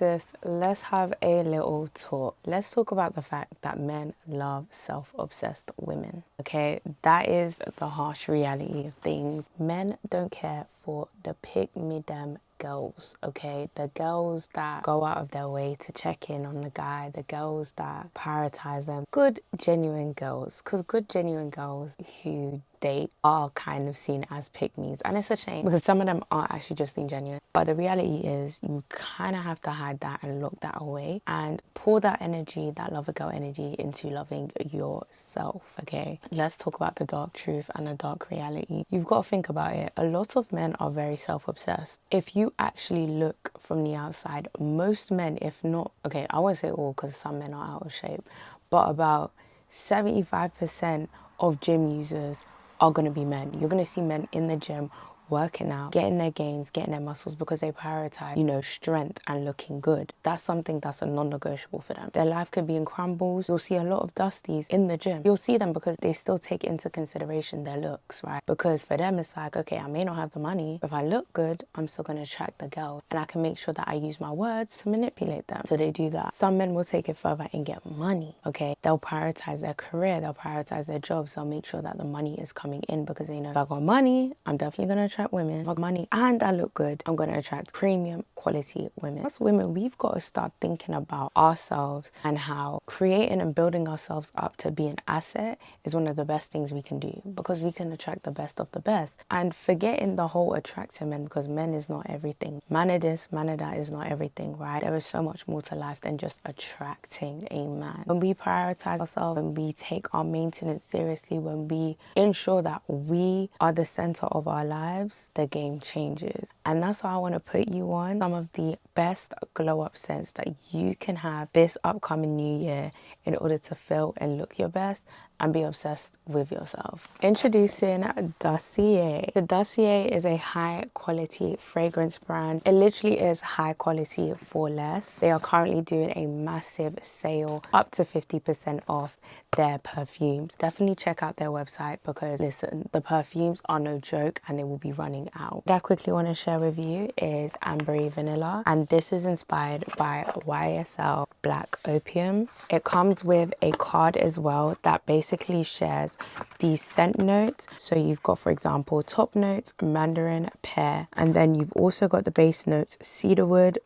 sis, let's have a little talk. Let's talk about the fact that men love self-obsessed women. Okay, that is the harsh reality of things. Men don't care for the pick-me-them girls, okay? The girls that go out of their way to check in on the guy, the girls that prioritize them. Good, genuine girls, because good, genuine girls who date are kind of seen as pick-me's, and it's a shame because some of them aren't actually just being genuine. But the reality is you kind of have to hide that and lock that away and pour that energy, that lover girl energy, into loving yourself. Okay, let's talk about the dark truth and the dark reality. You've got to think about it. A lot of men are very self-obsessed. If you actually look from the outside, most men, if not, okay, I won't say all because some men are out of shape, but about 75% of gym users are going to be men. You're going to see men in the gym working out, getting their gains, getting their muscles because they prioritize, strength and looking good. That's something that's a non-negotiable for them. Their life could be in crumbles. You'll see a lot of dusties in the gym. You'll see them because they still take into consideration their looks, right? Because for them, it's like, okay, I may not have the money, but if I look good, I'm still going to attract the girl. And I can make sure that I use my words to manipulate them. So they do that. Some men will take it further and get money, okay? They'll prioritize their career. They'll prioritize their jobs. They'll make sure that the money is coming in because they know if I got money, I'm definitely going to attract women. If I got money and I look good, I'm going to attract premium quality women. As women, we've got to start thinking about ourselves and how creating and building ourselves up to be an asset is one of the best things we can do because we can attract the best of the best. And forgetting the whole attracting men, because men is not everything. Man of this, man of that is not everything, right? There is so much more to life than just attracting a man. When we prioritize ourselves, when we take our maintenance seriously, when we ensure that we are the center of our lives, the game changes. And that's why I want to put you on some of the best glow up scents that you can have this upcoming new year in order to feel and look your best and be obsessed with yourself. Introducing Dossier. The Dossier is a high quality fragrance brand. It literally is high quality for less. They are currently doing a massive sale, up to 50% off their perfumes. Definitely check out their website because listen, the perfumes are no joke and they will be running out. What I quickly want to share with you is Ambery Vanilla, and this is inspired by YSL Black Opium. It comes with a card as well that basically shares the scent notes. So you've got, for example, top notes, mandarin, pear, and then you've also got the base notes, cedarwood,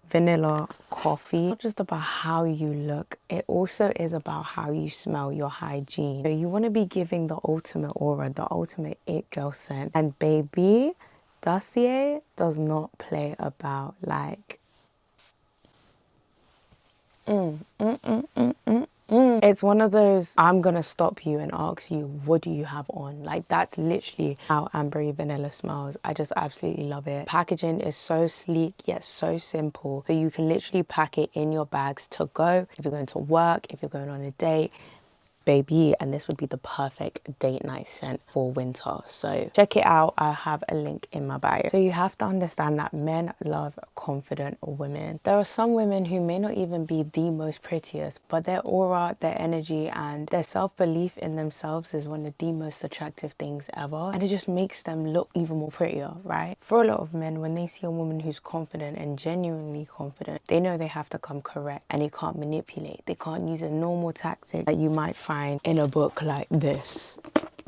vanilla, coffee. Not just about how you look, it also is about how you smell, your hygiene. So you want to be giving the ultimate aura, the ultimate it girl scent. And baby, Dossier does not play about like It's one of those, I'm gonna stop you and ask you, what do you have on? Like, that's literally how Ambery Vanilla smells. I just absolutely love it. Packaging is so sleek yet so simple. So you can literally pack it in your bags to go. If you're going to work, if you're going on a date, baby, and this would be the perfect date night scent for winter. So check it out. I have a link in my bio. So you have to understand that men love confident women. There are some women who may not even be the most prettiest, but their aura, their energy, and their self-belief in themselves is one of the most attractive things ever, and it just makes them look even more prettier, right? For a lot of men, when they see a woman who's confident and genuinely confident, they know they have to come correct and they can't manipulate. They can't use a normal tactic that you might find in a book like this,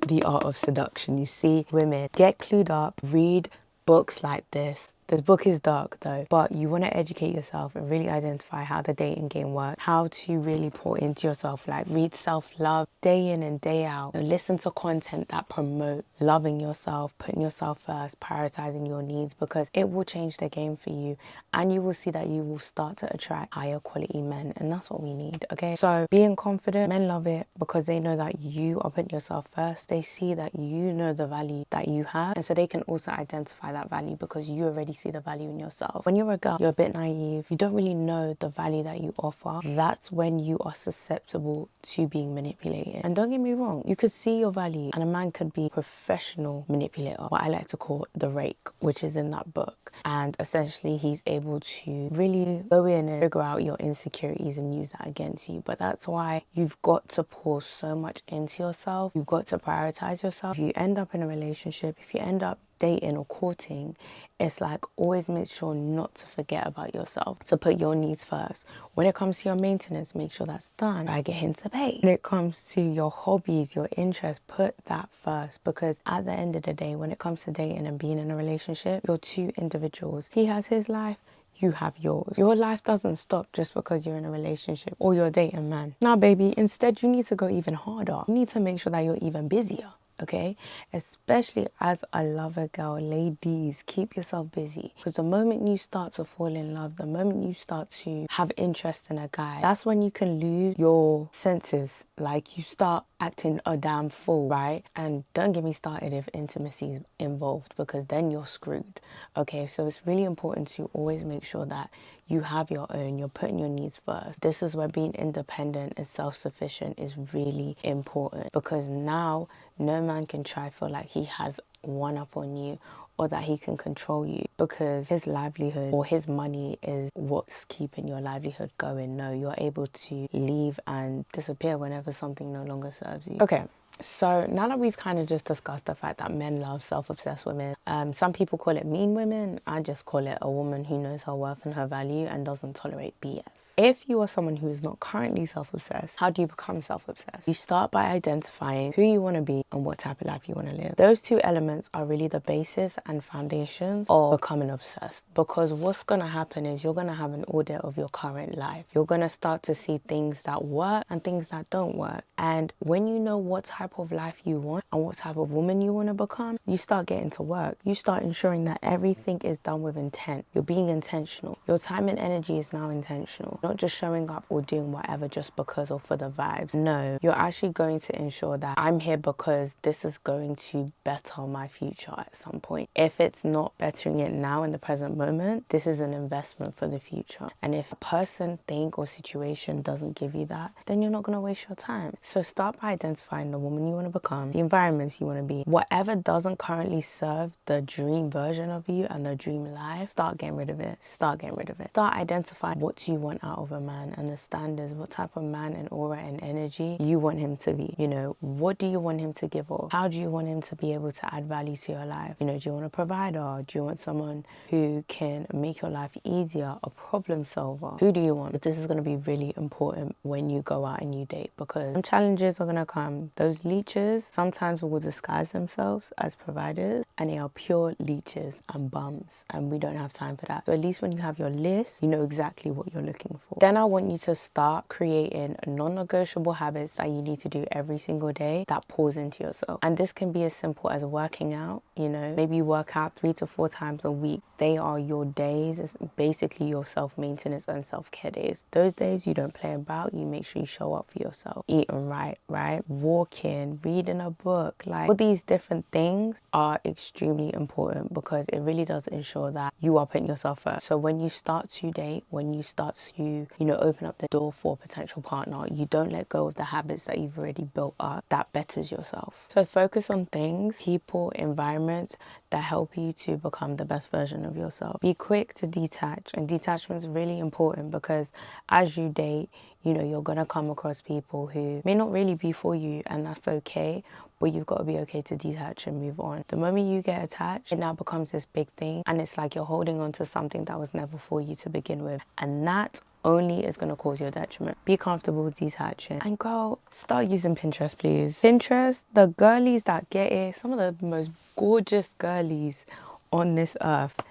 The Art of Seduction. You see women get clued up, read books like this. This book is dark though, but you want to educate yourself and really identify how the dating game works, how to really pour into yourself, like read self-love day in and day out. Listen to content that promote loving yourself, putting yourself first, prioritizing your needs, because it will change the game for you and you will see that you will start to attract higher quality men, and that's what we need, okay? So being confident, men love it because they know that you are putting yourself first. They see that you know the value that you have, and so they can also identify that value because you already see the value in yourself. When you're a girl, you're a bit naive, you don't really know the value that you offer. That's when you are susceptible to being manipulated. And don't get me wrong, you could see your value and a man could be a professional manipulator, what I like to call the rake, which is in that book. And essentially he's able to really go in and figure out your insecurities and use that against you. But that's why you've got to pour so much into yourself. You've got to prioritize yourself. If you end up in a relationship, if you end up dating or courting, it's like always make sure not to forget about yourself. So put your needs first. When it comes to your maintenance, make sure that's done. Try get him to pay. When it comes to your hobbies, your interests, put that first, because at the end of the day, when it comes to dating and being in a relationship, you're two individuals. He has his life, you have yours. Your life doesn't stop just because you're in a relationship or you're dating a man. Now, baby, instead you need to go even harder. You need to make sure that you're even busier. Okay, especially as a lover girl, ladies, keep yourself busy, because the moment you start to fall in love, the moment you start to have interest in a guy, that's when you can lose your senses. Like, you start acting a damn fool, right? And don't get me started if intimacy is involved, because then you're screwed. Okay, so it's really important to always make sure that you have your own, you're putting your needs first. This is where being independent and self-sufficient is really important, because now no man can try feel like he has one up on you or that he can control you, because his livelihood or his money is what's keeping your livelihood going. No, you're able to leave and disappear whenever something no longer serves you. Okay, so now that we've kind of just discussed the fact that men love self-obsessed women, some people call it mean women. I just call it a woman who knows her worth and her value and doesn't tolerate BS. If you are someone who is not currently self-obsessed, how do you become self-obsessed? You start by identifying who you want to be and what type of life you want to live. Those two elements are really the basis and foundations of becoming obsessed, because what's going to happen is you're going to have an audit of your current life. You're going to start to see things that work and things that don't work. And when you know what type of life you want and what type of woman you want to become, you start getting to work. You start ensuring that everything is done with intent. You're being intentional. Your time and energy is now intentional. Not just showing up or doing whatever just because or for the vibes. No, you're actually going to ensure that I'm here because this is going to better my future at some point. If it's not bettering it now in the present moment, this is an investment for the future. And if a person, thing, or situation doesn't give you that, then you're not going to waste your time. So start by identifying the woman you want to become, the environments you want to be. Whatever doesn't currently serve the dream version of you and the dream life, start getting rid of it. Start getting rid of it. Start identifying what do you want out of a man and the standards, what type of man and aura and energy you want him to be. You know, what do you want him to give off? How do you want him to be able to add value to your life? You know, do you want a provider? Do you want someone who can make your life easier, a problem solver? Who do you want? But this is going to be really important when you go out and you date, because some challenges are going to come. Those leeches sometimes will disguise themselves as providers, and they are pure leeches and bums, and we don't have time for that. So at least when you have your list, you know exactly what you're looking for. Then I want you to start creating non-negotiable habits that you need to do every single day that pours into yourself. And this can be as simple as working out. You know, maybe you work out 3 to 4 times a week. They are your days. It's basically your self-maintenance and self-care days. Those days you don't play about. You make sure you show up for yourself. Eating right? Walking, reading a book. Like, all these different things are extremely important, because it really does ensure that you are putting yourself first. So when you start to date, when you start to, you know, open up the door for a potential partner, you don't let go of the habits that you've already built up that betters yourself. So focus on things, people, environments that help you to become the best version of yourself. Be quick to detach, and detachment is really important, because as you date, you know, you're gonna come across people who may not really be for you, and that's okay, but you've got to be okay to detach and move on. The moment you get attached, it now becomes this big thing, and it's like you're holding on to something that was never for you to begin with, and that only is going to cause you a detriment. Be comfortable with detaching. And girl, start using Pinterest, please. Pinterest, the girlies that get it, some of the most gorgeous girlies on this earth,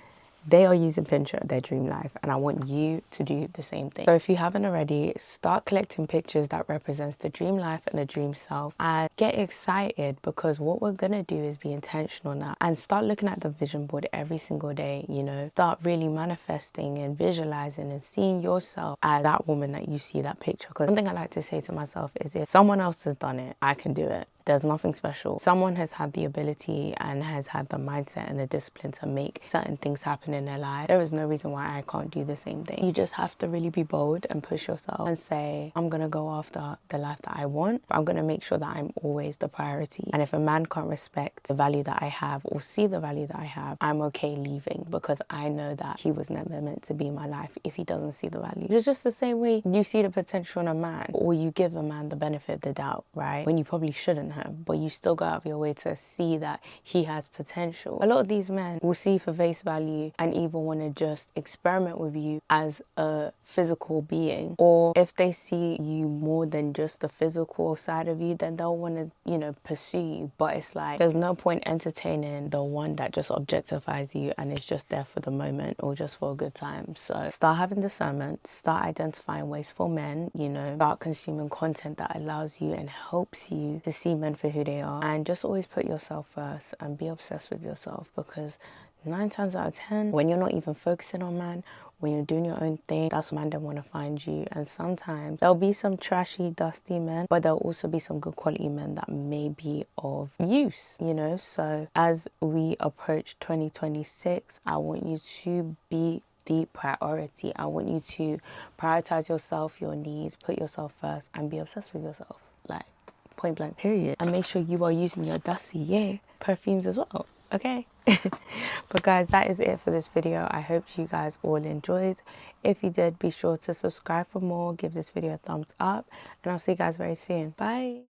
they are using Pinterest, their dream life, and I want you to do the same thing. So if you haven't already, start collecting pictures that represents the dream life and the dream self, and get excited, because what we're gonna do is be intentional now, and start looking at the vision board every single day. You know, start really manifesting and visualizing and seeing yourself as that woman that you see that picture. Because one thing I like to say to myself is, if someone else has done it, I can do it. There's nothing special. Someone has had the ability and has had the mindset and the discipline to make certain things happen in their life. There is no reason why I can't do the same thing. You just have to really be bold and push yourself and say, I'm gonna go after the life that I want, but I'm gonna make sure that I'm always the priority. And if a man can't respect the value that I have or see the value that I have, I'm okay leaving, because I know that he was never meant to be in my life if he doesn't see the value. It's just the same way you see the potential in a man, or you give a man the benefit of the doubt, right? When you probably shouldn't have. him, but you still go out of your way to see that he has potential. A lot of these men will see for face value and even want to just experiment with you as a physical being, or if they see you more than just the physical side of you, then they'll want to, you know, pursue you. But it's like there's no point entertaining the one that just objectifies you and is just there for the moment or just for a good time. So start having discernment, start identifying wasteful men, you know, start consuming content that allows you and helps you to see men for who they are, and just always put yourself first and be obsessed with yourself, because 9 times out of 10, when you're not even focusing on man, when you're doing your own thing, that's when man don't want to find you. And sometimes there'll be some trashy, dusty men, but there'll also be some good quality men that may be of use, you know. So as we approach 2026, I want you to be the priority. I want you to prioritize yourself, your needs, put yourself first, and be obsessed with yourself. Like, point blank, period. And make sure you are using your Dossier perfumes as well, okay? But guys, that is it for this video. I hope you guys all enjoyed. If you did, be sure to subscribe for more, give this video a thumbs up, and I'll see you guys very soon. Bye.